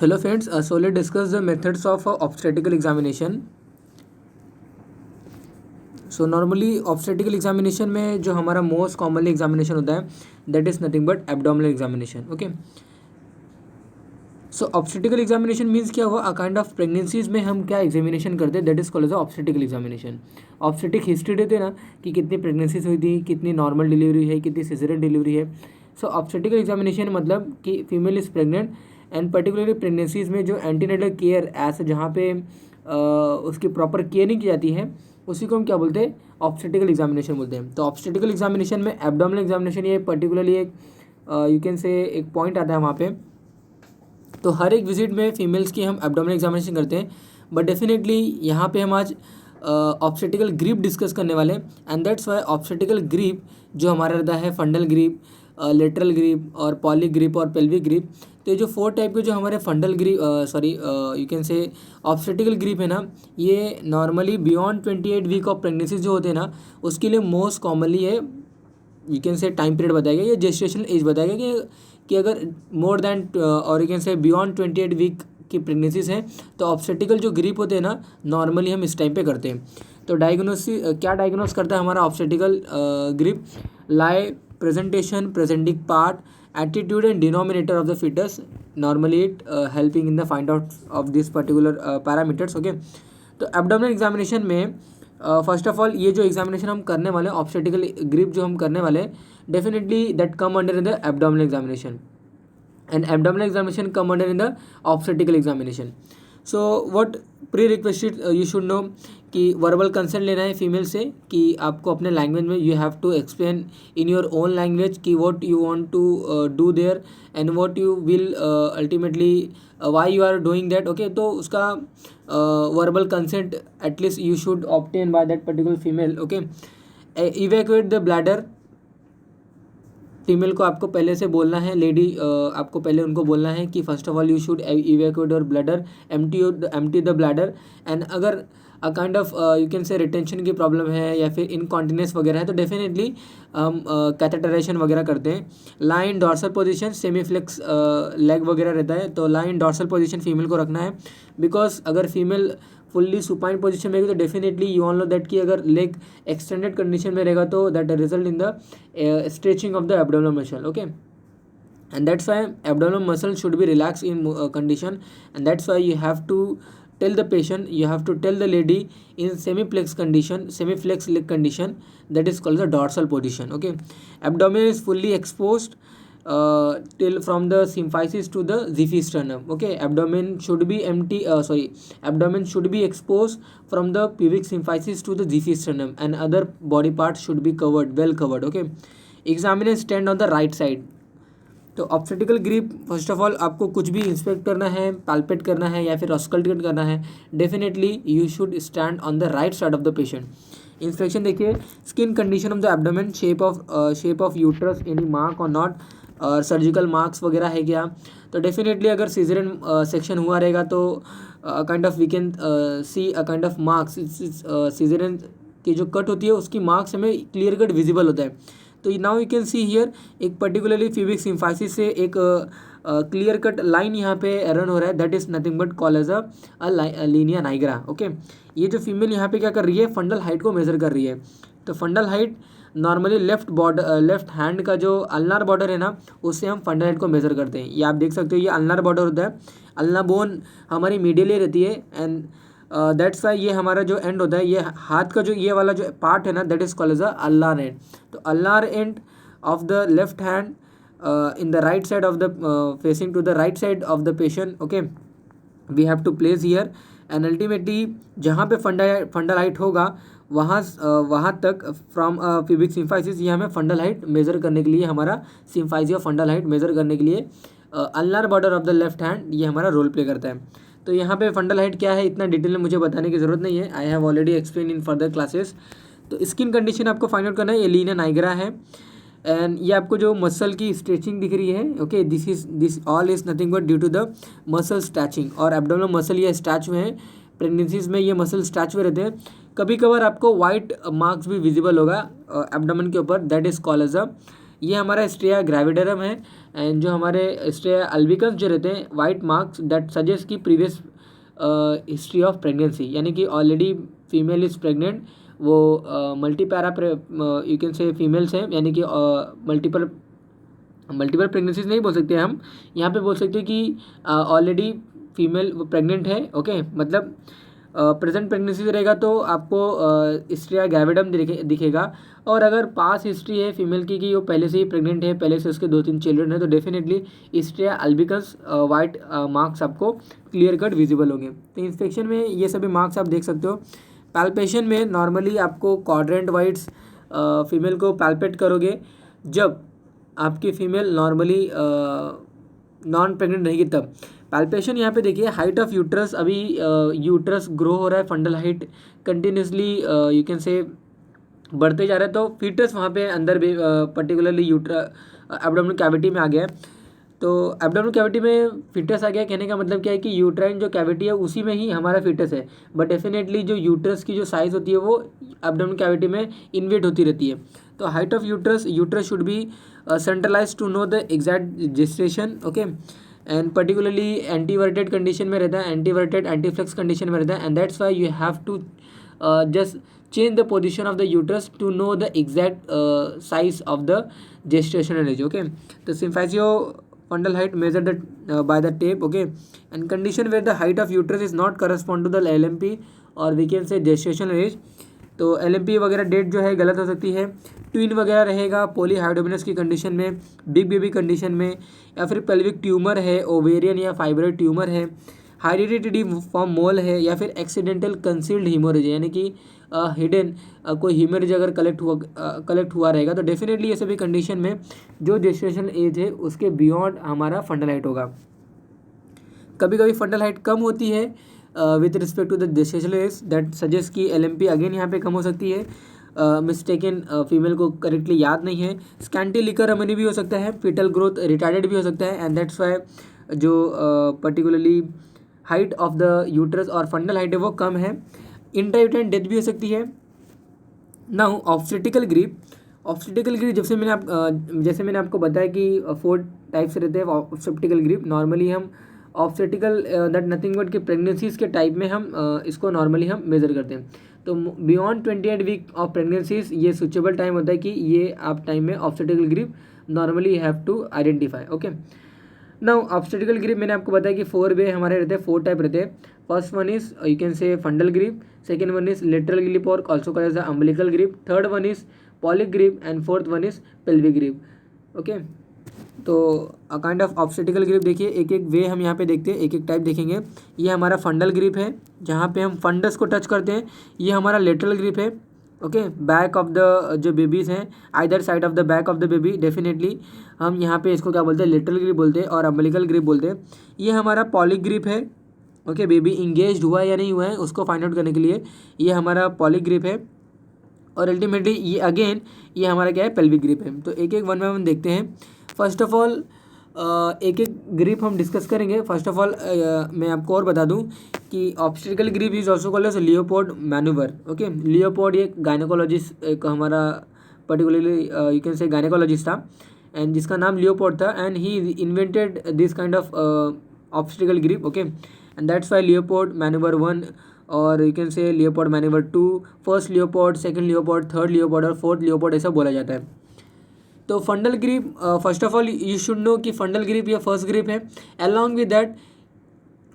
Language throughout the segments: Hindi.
Hello friends, so let's discuss the methods of obstetrical examination. So normally obstetrical examination में जो हमारा मोस्ट कॉमनली एग्जामिनेशन होता है that is nothing but abdominal examination. Okay, so obstetrical examination means क्या हुआ, अ काइंड ऑफ प्रेगनेंसीज में हम क्या एग्जामिनेशन करते हैं that is called as obstetrical examination. Obstetric history देते हैं ना कि कितनी प्रेगनेंसीज हुई थी, कितनी नॉर्मल डिलीवरी है, कितनी सिजेरियन डिलीवरी है. सो ऑब्स्टेटिकल एग्जामिनेशन मतलब कि female is pregnant and particularly pregnancies में जो एंटीनेटल केयर ऐसे जहाँ पे उसकी प्रॉपर केयर नहीं की जाती है उसी को हम क्या बोलते हैं, ऑब्स्टेटिकल एग्जामिनेशन बोलते हैं. तो ऑब्स्टेटिकल एग्जामिनेशन में एब्डोमिनल एग्जामिनेशन ये पर्टिकुलरली एक यू कैन से एक पॉइंट आता है वहाँ पे. तो हर एक विजिट में फीमेल्स की हम एब्डोमिनल एग्जामिनेशन करते हैं, बट डेफिनेटली यहाँ पे हम आज ऑब्स्टेटिकल ग्रिप डिस्कस करने वाले हैं. And that's why obstetrical grip जो हमारा रहता है फंडल ग्रिप, लेटरल ग्रिप और पॉलिक ग्रिप और पेल्विक ग्रिप. तो ये जो 4 टाइप के जो हमारे fundal grip you can say obstetrical grip है ना, ये normally beyond 28 week of pregnancy जो होते हैं ना उसके लिए मोस्ट कॉमनली है. You can say time period बताएगा या जेस्टेशनल एज बताएगा कि अगर मोर देन और you can say beyond 28 week की प्रेगनेंसीज हैं तो ऑब्स्टेटिकल जो ग्रिप होते हैं ना नॉर्मली हम इस टाइम पे करते हैं. तो डायग्नोसिस क्या डायग्नोस करता है हमारा obstetrical grip, lie presentation presenting part attitude and denominator of the fetus, normally it helping in the find out of this particular parameters. Okay, तो एब्डोमिनल एग्जामिनेशन में फर्स्ट ऑफ ऑल ये जो एग्जामिनेशन हम करने वाले हैं ऑब्स्टेटिकल ग्रिप जो हम करने वाले हैं definitely that come under in the abdominal examination and abdominal examination come under in the obstetrical examination. So what prerequisite you should know कि वर्बल कंसेंट लेना है फीमेल से कि आपको अपने लैंग्वेज में you have to explain in your own language कि what you want to do there and what you will ultimately why you are doing that. Okay, तो उसका verbal consent at least you should obtain by that particular female. Okay, evacuate the bladder, female को आपको पहले से बोलना है, लेडी आपको पहले उनको बोलना है कि first of all you should evacuate your bladder, empty the bladder. And अगर a kind of you can say retention की प्रॉब्लम है या फिर इनकॉन्टिनेंस वगैरह है तो डेफिनेटली हम कैथेटराइजेशन वगैरह करते हैं. Line dorsal position, semi flex leg वगैरह रहता है तो लाइन डॉर्सल पोजीशन फीमेल को रखना है. बिकॉज अगर फीमेल फुल्ली सुपाइन पोजीशन में रहेगी तो definitely you all know that कि अगर लेग एक्सटेंडेड कंडीशन में रहेगा तो that result in the stretching of the abdominal muscle. Okay, and that's why abdominal muscle should be relaxed in condition, and that's why you have to tell the patient, you have to tell the lady in semi flex leg condition, that is called the dorsal position. Okay, abdomen is fully exposed till from the symphysis to the xiphisternum. Okay, abdomen should be abdomen should be exposed from the pubic symphysis to the xiphisternum and other body parts should be covered, well covered. Okay, examine and stand on the right side. तो obstetrical grip first of all आपको कुछ भी इंस्पेक्ट करना है, पाल्पेट करना है या फिर ऑस्कल्टेट करना है, definitely you should stand on the right side of the patient. Inspection देखिए, skin condition of the abdomen, shape of uterus, any mark और नॉट, और सर्जिकल मार्क्स वगैरह है क्या. तो डेफिनेटली अगर सीजरियन सेक्शन हुआ रहेगा तो kind of we can see a kind of marks. Caesarean की जो कट होती है उसकी मार्क्स हमें क्लियर कट विजिबल होता है. तो now you can see here एक पर्टिकुलरली प्यूबिक सिम्फाइसिस से एक क्लियर कट लाइन यहाँ पे रन हो रहा है, that is nothing but call as a linea nigra. Okay, ये जो फीमेल यहाँ पे क्या कर रही है, फंडल हाइट को मेजर कर रही है. तो fundal height normally left hand का जो अल्नार बॉर्डर है ना उससे हम फंडल हाइट को मेजर करते हैं. ये आप देख सकते हो, ये अल्नार बॉर्डर होता है. अल्ना बोन हमारी मीडियली रहती है एंड दैट्स वाई ये हमारा जो एंड होता है, ये हाथ का जो ये वाला जो पार्ट है ना that is called as a ulnar end. तो ulnar end of the left hand in the right side of the facing to the right side of the patient. Okay, we have to place here and ultimately जहाँ पे फंडल हाइट होगा वहाँ तक फ्रॉम प्यूबिक सिम्फाइसिस ये हमें फंडल हाइट मेजर करने के लिए, हमारा सिम्फाइस या फंडल हाइट मेजर करने के लिए ulnar border of the left hand ये हमारा रोल प्ले करता है. तो यहाँ पे फंडल हाइट क्या है इतना डिटेल में मुझे बताने की ज़रूरत नहीं है, I have already explain in further classes. तो स्किन कंडीशन आपको फाइंड आउट करना है, ये लीनिया नाइग्रा है एंड ये आपको जो मसल की स्ट्रेचिंग दिख रही है. Okay, this all is nothing but due to the muscle stretching, और एब्डोमिनल मसल ये स्ट्रैच हुए हैं. प्रेगनेंसीज में ये मसल स्ट्रैच हुए रहते हैं. कभी कभार आपको वाइट मार्क्स भी विजिबल होगा एब्डोमेन के ऊपर, that is called as a ये हमारा स्ट्रिया ग्रेविडरम है। एंड जो हमारे स्ट्रिया अल्बिकस जो रहते हैं वाइट मार्क्स दैट सजेस्ट की प्रीवियस हिस्ट्री ऑफ प्रेगनेंसी, यानी कि ऑलरेडी फीमेल इज़ प्रेग्नेंट, वो मल्टीपैरा यू कैन से फीमेल्स हैं, यानी कि मल्टीपल प्रेगनेंसीज नहीं बोल सकते हम, यहाँ पे बोल सकते हैं कि ऑलरेडी फीमेल प्रेग्नेंट है। ओके, मतलब प्रेजेंट प्रेगनेंसी रहेगा तो आपको स्ट्रिया ग्रेविडम दिखेगा। और अगर पास हिस्ट्री है फीमेल की कि वो पहले से ही प्रेग्नेंट है, पहले से उसके 2-3 चिल्ड्रन है, तो डेफिनेटली स्ट्रिया अल्बिकस वाइट मार्क्स आपको क्लियर कट विजिबल होंगे। तो इंस्पेक्शन में ये सभी मार्क्स आप देख सकते हो। पैल्पेशन में नॉर्मली आपको क्वाड्रेंट वाइट्स फीमेल को पैल्पेट करोगे जब आपकी फीमेल नॉर्मली नॉन प्रेग्नेंट रहेगी तब। पैल्पेशन यहाँ पे देखिए, हाइट ऑफ यूट्रस, अभी यूट्रस ग्रो हो रहा है, fundal height continuously you can से बढ़ते जा रहा है, तो फीटस वहाँ पे अंदर भी पर्टिकुलरली एब्डोमिनल कैविटी में आ गया है। तो एब्डोमिनल कैविटी में फीटस आ गया, कहने का मतलब क्या है कि यूट्राइन जो कैविटी है उसी में ही हमारा फीटस है, बट डेफिनेटली जो यूट्रस की जो साइज़ होती है वो एब्डोमिनल कैविटी में इन्वेट होती रहती है। तो height of uterus should be centralize to know the exact gestation. Okay, and particularly anteverted condition में रहता है, एंटीवर्टेड एंटीफ्लेक्स कंडीशन में रहता है, and that's why you have to just change the position of the uterus to know the exact size of the gestational age. Okay, the symphysis fundal height measured by the tape. Okay, and condition where the height of uterus is not correspond to the LMP or we can say gestational age, तो LMP वगैरह डेट जो है गलत हो सकती है। ट्विन वगैरह रहेगा पॉलीहाइड्रोमिनस की कंडीशन में, बिग बेबी कंडीशन में, या फिर पेल्विक ट्यूमर है, ओवेरियन या फाइब्रॉइड ट्यूमर है, हेरिडिटी फॉर्म मोल है, या फिर एक्सीडेंटल कंसील्ड हीमोरेज है, यानी कि हिडन कोई हीमोरेज अगर कलेक्ट हुआ रहेगा, तो डेफिनेटली ये सभी कंडीशन में जो जेस्टेशनल एज है उसके बियॉन्ड हमारा फंडल हाइट होगा। कभी कभी फंडल हाइट कम होती है with respect to the gestational age, that suggest की LMP अगेन यहाँ पे कम हो सकती है। मिस्टेकन फीमेल को करेक्टली याद नहीं है। स्कैंटी लिकर अमनी भी हो सकता है, फीटल ग्रोथ रिटार्डेड भी हो सकता है, एंड दैट्स वाई जो particularly height of the uterus और फंडल हाइट है वो कम है। इंट्रायूटेराइन डेथ भी हो सकती है। नाउ ऑब्स्टेट्रिकल ग्रिप, जैसे मैंने आपको बताया कि 4 टाइप्स रहते हैं ऑब्स्टेट्रिकल ग्रिप। नॉर्मली हम ऑब्स्टेट्रिकल दैट नथिंग बट कि प्रेगनेंसीज के टाइप में हम इसको नॉर्मली हम मेजर करते हैं। तो बियॉन्ड 28 वीक ऑफ प्रेगनेंसीज ये सुचेबल टाइम होता है कि ये आप टाइम में obstetrical grip normally you have to identify. Okay, now obstetrical grip मैंने आपको बताया कि 4 वे हमारे रहते हैं, 4 टाइप रहते हैं। First one is you can say fundal grip, second one is lateral grip और also called as the umbilical grip, third one is pawlik grip, and fourth one is pelvic grip. Okay, तो a kind of obstetrical grip देखिए, एक एक वे हम यहाँ पे देखते हैं, एक एक टाइप देखेंगे। ये हमारा फंडल ग्रिप है जहाँ पे हम फंडस को टच करते हैं। ये हमारा लेटरल ग्रिप है। ओके, बैक ऑफ द जो बेबीज़ हैं, either side of the back of the baby, definitely हम यहाँ पे इसको क्या बोलते हैं, लेटरल ग्रिप बोलते हैं और अम्बिलिकल ग्रिप बोलते हैं। ये हमारा पॉलिक ग्रिप है। ओके, बेबी इंगेज हुआ है या नहीं हुआ है उसको फाइंड आउट करने के लिए ये हमारा पॉलिक ग्रिप है। और अल्टीमेटली ये अगेन ये हमारा क्या है, पेल्विक ग्रिप है। तो एक एक वन बाय वन देखते हैं। फर्स्ट ऑफ ऑल एक एक ग्रिप हम डिस्कस करेंगे। फर्स्ट ऑफ ऑल मैं आपको और बता दूं कि obstetrical grip is also called as Leopold manoeuvre. Okay, Leopold ये गायनेकोलॉजिस्ट एक हमारा particularly you can say gynaecologist था, एंड जिसका नाम लियोपोल्ड था, and he invented this kind of obstetrical grip. Okay, and that's why Leopold manoeuvre 1 और you can say Leopold manoeuvre 2, first Leopold, second Leopold, third Leopold और फोर्थ लियोपोल्ड ऐसा बोला जाता है। तो fundal grip, first of all you should know कि फंडल ग्रिप या फर्स्ट ग्रिप है। अलॉन्ग विद दैट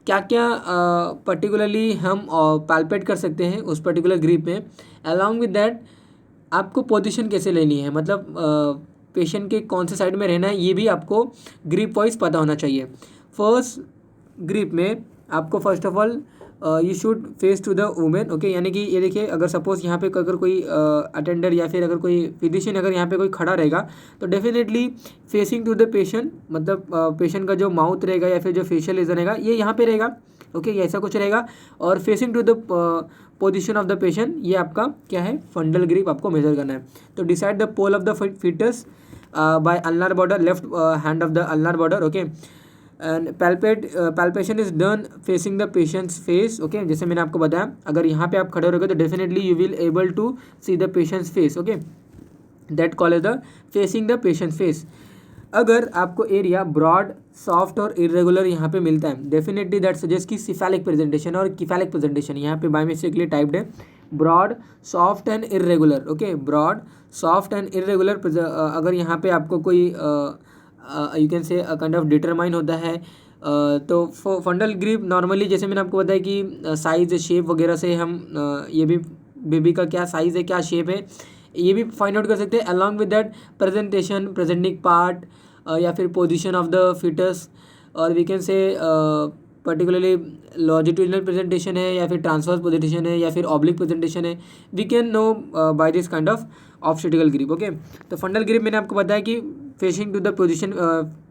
क्या क्या पर्टिकुलरली हम पैल्पेट कर सकते हैं उस पर्टिकुलर ग्रिप में। अलॉन्ग विद दैट आपको पोजीशन कैसे लेनी है, मतलब पेशेंट के कौन से साइड में रहना है ये भी आपको ग्रिप वाइज पता होना चाहिए। फर्स्ट ग्रिप में आपको first of all you should face to the women. Okay, यानी कि ये देखिए, अगर सपोज यहाँ पे अगर कोई अटेंडर या फिर अगर कोई फिजिशियन अगर यहाँ पे कोई खड़ा रहेगा तो definitely facing to the patient, मतलब पेशेंट का जो माउथ रहेगा या फिर जो फेशियल रीजन रहेगा ये यहाँ पे रहेगा। ओके, ये ऐसा कुछ रहेगा, और facing to the position of the patient ये आपका क्या है, फंडल ग्रिप आपको मेजर करना है। तो decide the pole of the fetus by ulnar border, left hand of the ulnar border. Okay, and palpation is done facing the patient's face. Okay, जैसे मैंने आपको बताया, अगर यहाँ पे आप खड़े रहोगे तो definitely you will able to see the patient's face. Okay, that call as the facing the patient face. अगर आपको एरिया ब्रॉड, सॉफ्ट और इरेगुलर यहाँ पे मिलता है, डेफिनेटली दैट सजेस्ट की सिफेलिक प्रेजेंटेशन और किफेलिक प्रेजेंटेशन यहाँ पे बायोमेट्रिकली टाइप्ड है, broad, soft and irregular. Okay, broad, soft and irregular. अगर यहाँ पे आपको कोई you can say kind of determine होता है तो फंडल ग्रिप नॉर्मली जैसे मैंने आपको बताया कि साइज, शेप वगैरह से हम ये भी बेबी का क्या साइज़ है, क्या शेप है, ये भी फाइंड आउट कर सकते हैं। Along with that presentation, presenting part या फिर पोजीशन ऑफ द फिटस, और we can say particularly longitudinal presentation है या फिर ट्रांसवर्स प्रेजेंटेशन है या फिर ऑब्लिक प्रेजेंटेशन है, we can know by this kind of obstetrical grip. Okay, तो फंडल ग्रिप मैंने आपको बताया कि facing to the position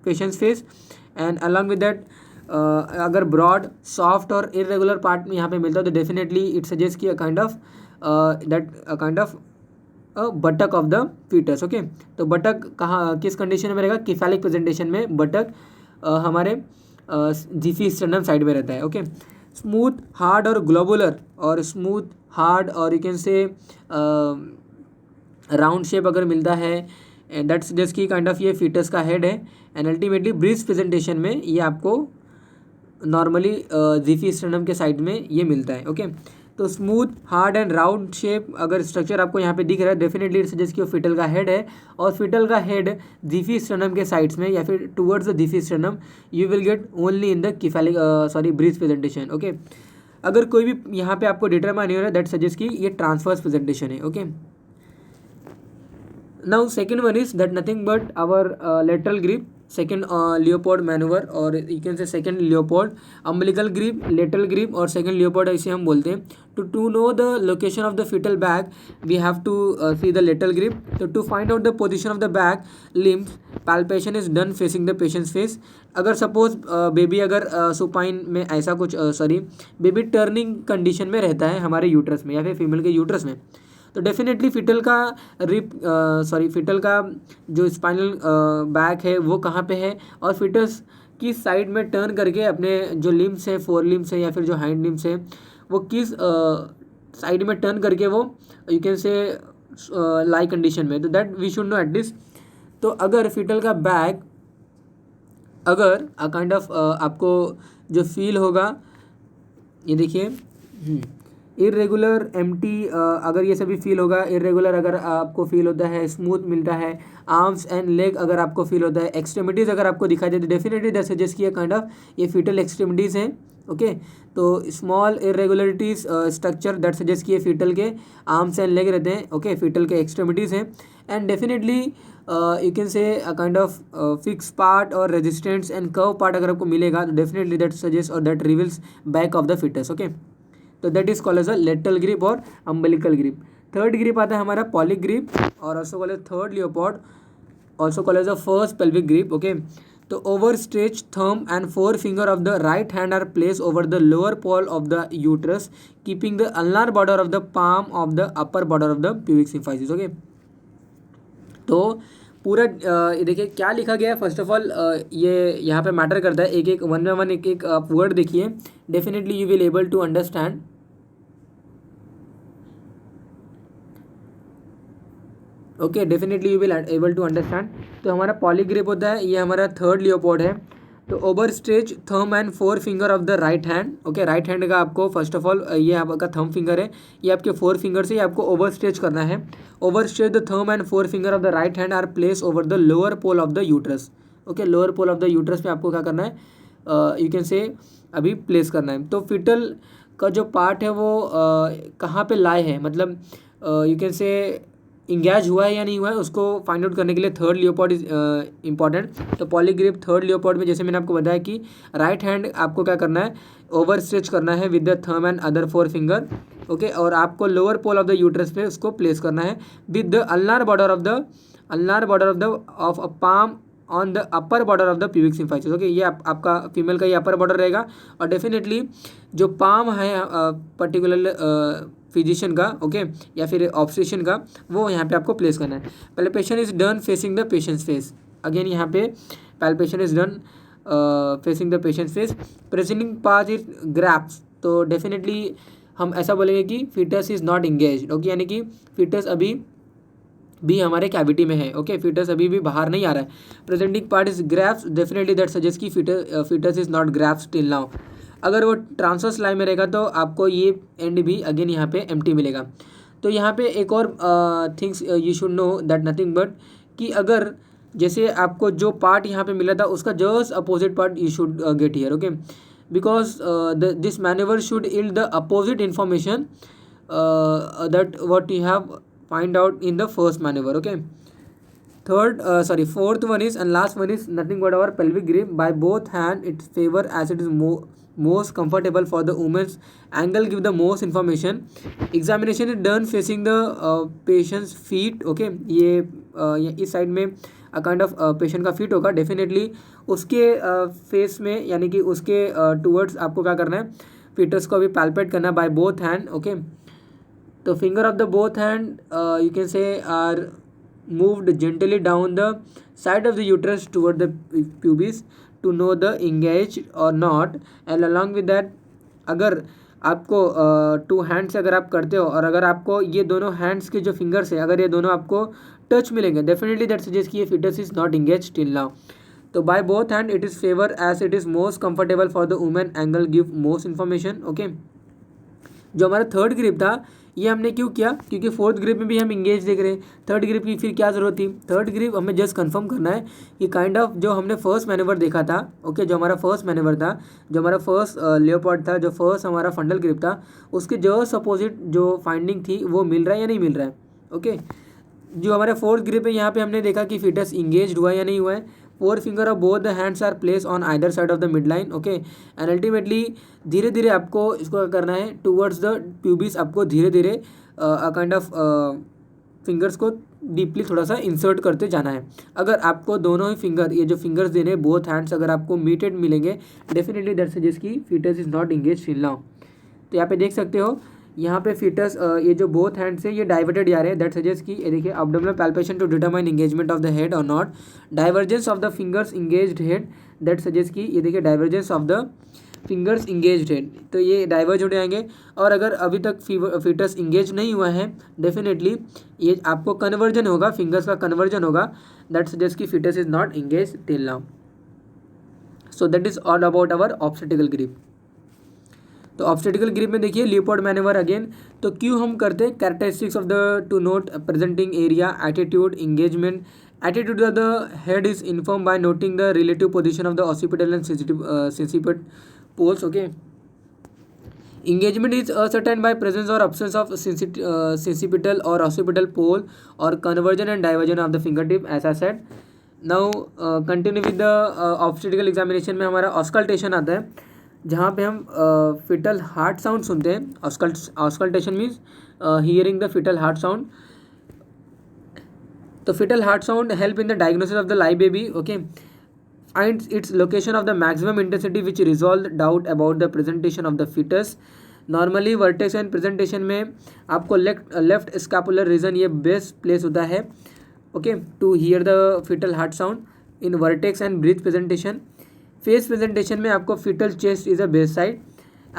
patient's face, and along with that अगर ब्रॉड, सॉफ्ट और इरेगुलर पार्ट में यहाँ पे मिलता है तो डेफिनेटली इट सजेस्ट कि a kind of buttock of the fetus. Okay, तो बटक कहाँ किस कंडीशन में रहेगा, किफेलिक प्रेजेंटेशन में बटक हमारे जीफी स्टर्नम साइड में रहता है। ओके, स्मूथ, हार्ड और ग्लोबुलर, और स्मूथ, हार्ड और यू कैन से राउंड शेप अगर मिलता है, दैट्स जस्ट की काइंड ऑफ ये फीटस का हेड है। एंड अल्टीमेटली ब्रीज प्रेजेंटेशन में ये आपको नॉर्मली जीफी स्टर्नम के साइड में ये मिलता है। ओके, तो smooth, hard and round shape अगर स्ट्रक्चर आपको यहाँ पे दिख रहा है, डेफिनेटली इट सजेस्ट कि वो फिटल का हेड है, और फिटल का हेड जीफी स्टर्नम के साइड्स में या फिर towards the xiphisternum you will get only in the cephalic breech presentation. Okay, अगर कोई भी यहाँ पे आपको डिटरमाइन नहीं हो रहा है, दैट सजेस्ट कि ये ट्रांसवर्स प्रेजेंटेशन है। Okay, now second one is that nothing but our lateral grip, second Leopold maneuver, और you can say second Leopold, umbilical grip, lateral grip और सेकेंड लियोपोल्ड ऐसे हम बोलते हैं। To know the location of the fetal back we have to see the lateral grip. तो to find out the position of the back limbs, palpation is done facing the patient's face. अगर सपोज बेबी अगर सुपाइन में ऐसा कुछ बेबी टर्निंग कंडीशन में रहता है हमारे यूट्रस में या फिर फीमेल के यूट्रस में, तो डेफिनेटली फिटल का जो स्पाइनल बैक है वो कहाँ पे है, और फिटस की साइड में टर्न करके अपने जो लिम्स है, फोर लिम्स है या फिर जो हाइंड लिम्स है, वो किस साइड में टर्न करके वो यू कैन से लाई कंडीशन में, तो that we should know at this. तो अगर फिटल का बैक अगर काइंड ऑफ आपको जो फील होगा, ये देखिए इरेगुलर, एम्प्टी, अगर ये सभी फील होगा, इरेगुलर अगर आपको फील होता है, स्मूथ मिलता है, आर्म्स एंड लेग अगर आपको फील होता है, एक्सट्रीमिटीज़ अगर आपको दिखाई देती है, डेफिनेटली दैट सजेस्ट किया काइंड ऑफ ये फीटल एक्सट्रीमिटीज़ हैं। ओके, तो small irregularities structure that suggest किए फीटल के आर्म्स एंड लेग रहते हैं। ओके, फीटल के एक्सट्रीमिटीज़ हैं, and definitely you can say kind of fix part और रेजिस्टेंस एंड कर्व पार्ट अगर आपको मिलेगा तो डेफिनेटली दैट सजेस्ट और that reveals back of the fetus. Okay, तो that is called as a lateral grip और अम्बिलिकल ग्रिप। थर्ड ग्रिप आता है हमारा पॉलिक ग्रिप, और also called as third Leopold, also called as a first pelvic grip. Okay, तो over stretch thumb and four finger of the right hand are place over the lower pole of the uterus, keeping the ulnar border of the palm of the upper border of the pubic symphysis. Okay, तो पूरा देखिए क्या लिखा गया है। फर्स्ट ऑफ ऑल ये यहाँ पे मैटर करता है, एक एक वन बाय वन एक एक आप वर्ड देखिए, definitely you will able to understand. Okay, definitely you will able to understand. तो हमारा पॉलिक ग्रिप होता है, ये हमारा थर्ड लियोपोल्ड है। तो over stretch thumb and four finger of the right hand. Okay, right hand का आपको फर्स्ट ऑफ ऑल ये आपका थंब फिंगर है, ये आपके फोर फिंगर से आपको ओवर स्ट्रेच करना है। Over stretch the thumb and four finger of the right hand are place over the lower pole of the uterus. Okay, lower pole of the uterus पे आपको क्या करना है, यू कैन से अभी प्लेस करना है। तो फिटल का जो पार्ट है वो कहाँ पे लाई है, मतलब यू कैन से इंगेज हुआ है या नहीं हुआ है, उसको फाइंड आउट करने के लिए थर्ड लियोपोल्ड इज इंपॉर्टेंट। तो पॉलिक ग्रिप थर्ड लियोपोल्ड में जैसे मैंने आपको बताया कि राइट हैंड आपको क्या करना है, ओवर स्ट्रेच करना है with the thumb and other four finger. Okay, और आपको lower pole of the uterus पे उसको प्लेस करना है with the ulnar border of a palm on the upper border of the pubic symphysis. Okay, ये आपका फीमेल का ये अपर बॉर्डर रहेगा, और डेफिनेटली जो पाम है पर्टिकुलर फिजिशियन का, ओके, या फिर ऑब्स्टेट्रिशियन का, वो यहाँ पे आपको प्लेस करना है। Palpation is done facing the patient's face. Again यहाँ पे palpation is done facing the patient's face. Presenting part is grasps. तो डेफिनेटली हम ऐसा बोलेंगे कि fetus is not engage. Okay, यानी कि फिटस अभी भी हमारे कैविटी में है। ओके, फीटस अभी भी बाहर नहीं आ रहा है। Presenting part is grasps, definitely that suggest कि fetus is not grasps till now. अगर वो ट्रांसवर्स लाइन में रहेगा तो आपको ये एंड भी अगेन यहाँ पे एम्प्टी मिलेगा। तो यहाँ पे एक और things you should know that nothing but कि अगर जैसे आपको जो पार्ट यहाँ पे मिला था उसका just opposite part you should get here. Okay, because this manoeuvre should yield the opposite information that what you have find out in the first maneuver. Okay, fourth one is and last one is nothing but our pelvic grip by both hand its favor as it is most comfortable for the woman's angle give the most information. Examination is done facing the patient's feet. Okay, ये इस साइड में काइंड ऑफ पेशेंट का फीट होगा डेफिनेटली उसके फेस में, यानी कि उसके टूवर्ड्स आपको क्या करना है, फीटस को अभी पैल्पेट करना bye both hand. Okay, the finger of the both hand you can say are moved gently down the side of the uterus toward the pubis to know the engaged or not, and along with that अगर आपको टू हैंड से अगर आप करते हो और अगर आपको ये दोनों हैंड्स के जो फिंगर्स है अगर ये दोनों आपको टच मिलेंगे डेफिनेटली दैट सजेस्ट कि ये fetus is not engage till now. तो by both hand it is favour as it is most comfortable for the women angle give most information. Okay, जो हमारा थर्ड ग्रिप था ये हमने क्यों किया, क्योंकि फोर्थ ग्रिप में भी हम इंगेज देख रहे हैं, थर्ड ग्रिप की फिर क्या जरूरत थी। थर्ड ग्रिप हमें जस्ट कंफर्म करना है कि काइंड ऑफ जो हमने फर्स्ट मैनेवर देखा था। ओके, जो हमारा फर्स्ट मैनेवर था, जो हमारा फर्स्ट लेओपार्ड था, जो फर्स्ट हमारा फंडल ग्रिप था, उसके जस्ट अपोजिट जो फाइंडिंग थी वो मिल रहा है या नहीं मिल रहा है। ओके, जो हमारा फोर्थ ग्रिप है यहाँ पे हमने देखा कि फीटस इंगेज हुआ या नहीं हुआ है। Four finger of both the hands are place on either side of the mid line. Okay, and ultimately धीरे धीरे आपको इसको क्या करना है, टूवर्ड्स द प्यूबिस आपको धीरे धीरे काइंड ऑफ फिंगर्स को डीपली थोड़ा सा इंसर्ट करते जाना है। अगर आपको दोनों ही फिंगर, ये जो फिंगर्स देने बोथ हैंड्स अगर आपको मीटेड मिलेंगे डेफिनेटली दैट सजेस्ट कि fetus is not engage till now. तो यहाँ पे देख सकते हो यहाँ पे फीटस ये जो बोथ हैंड्स है ये डाइवर्टेड जा रहे हैं, दैट सजेस्ट कि ये देखिए abdominal palpation to determine engagement of the head और not, divergence of the fingers engaged head, that suggest कि ये देखिए divergence of the fingers engaged head, तो ये डाइवर्ज हो जाएंगे। और अगर अभी तक फीटस इंगेज नहीं हुआ है डेफिनेटली ये आपको कन्वर्जन होगा, फिंगर्स का कन्वर्जन होगा, दैट सजेस्ट कि fetus is not engage till now. So that is all about our obstetrical grip. तो ऑब्स्टेटिकल ग्रिप में देखिए लियोपोल्ड मैनेवर अगेन, तो क्यों हम करते हैं, characteristics of the to note presenting area, attitude, engagement. Attitude of the head is inform by noting the relative position of the occipital and sinciput poles. Okay, engagement is ascertained by presence or absence of sincipital or occipital pole or conversion and diversion of the fingertip as I said. Now continue with the obstetrical examination में हमारा auscultation आता है, जहाँ पे हम fetal heart sound सुनते हैं। auscultation means hearing the fetal heart sound. तो fetal heart sound help in the diagnosis of the live baby. Okay, finds its location of the maximum intensity which resolve doubt about the presentation of the fetus. Normally vertex and presentation में आपको लेफ्ट स्कैपुलर रीजन ये बेस्ट प्लेस होता है। Okay, to hear the fetal heart sound in vertex and breech presentation. Face presentation में आपको fetal chest is a best side.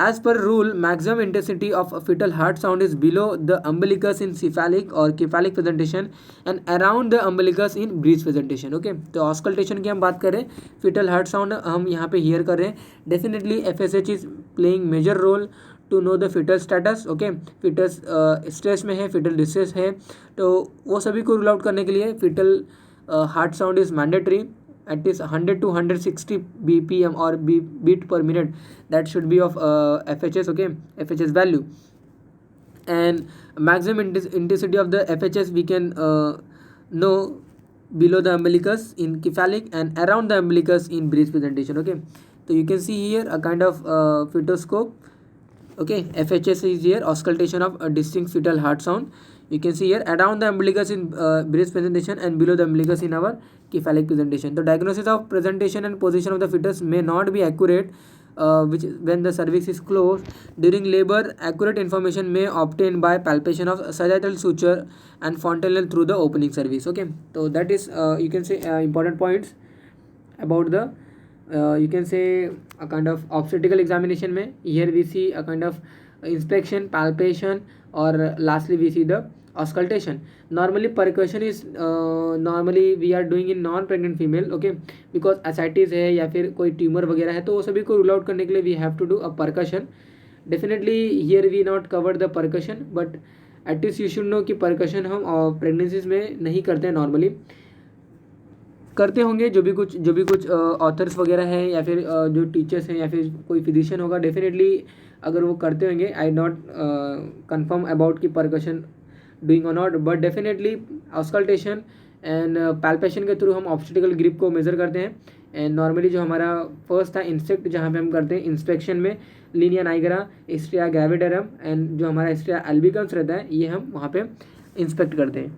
As per rule, maximum intensity of a fetal heart sound is below the umbilicus in cephalic or cephalic presentation and around the umbilicus in breech presentation. Okay, तो auscultation की हम बात करें, fetal heart sound हम यहाँ पे hear कर रहे हैं। Definitely FSH is playing major role to know the fetal status. Okay, fetus stress में है, fetal distress है, तो वो सभी को rule out करने के लिए fetal heart sound is mandatory. At least 100 to 160 bpm or beat per minute, that should be of FHS. Okay, FHS value, and maximum intensity of the FHS we can know below the umbilicus in cephalic and around the umbilicus in breech presentation. Okay, so you can see here a kind of fetoscope. Okay, FHS is here, auscultation of a distinct fetal heart sound. You can see here around the umbilicus in breech presentation and below the umbilicus in our cephalic presentation. The diagnosis of presentation and position of the fetus may not be accurate which when the cervix is closed. During labor, accurate information may obtain by palpation of sagittal suture and fontanelle through the opening cervix. Okay, so that is you can say important points about the you can say a kind of obstetrical examination में here we see a kind of inspection, palpation, or lastly we see the auscultation normally percussion is normally we are doing in non pregnant female, okay, because ascites है या फिर कोई ट्यूमर वगैरह है, तो वो सभी को रूल आउट करने के लिए we have to do a percussion. Definitely here we not cover the percussion, but at least you should know कि परकशन हम प्रेगनेंसीज में नहीं करते हैं. नॉर्मली करते होंगे जो भी कुछ ऑथर्स वगैरह हैं या फिर जो टीचर्स हैं या फिर कोई फिजिशियन होगा, डेफिनेटली अगर वो करते होंगे. आई नॉट कंफर्म अबाउट कि परकशन डूइंग और not, but definitely auscultation and palpation के थ्रू हम ऑब्स्टेटिकल ग्रिप को मेज़र करते हैं. एंड नॉर्मली जो हमारा फर्स्ट था इंसेक्ट, जहाँ पे हम करते हैं इंस्पेक्शन में Linnaea Niagara, Astria gravidarum and जो हमारा एस्ट्रिया अल्बिकम्स रहता है, ये हम वहाँ पे इंस्पेक्ट करते हैं.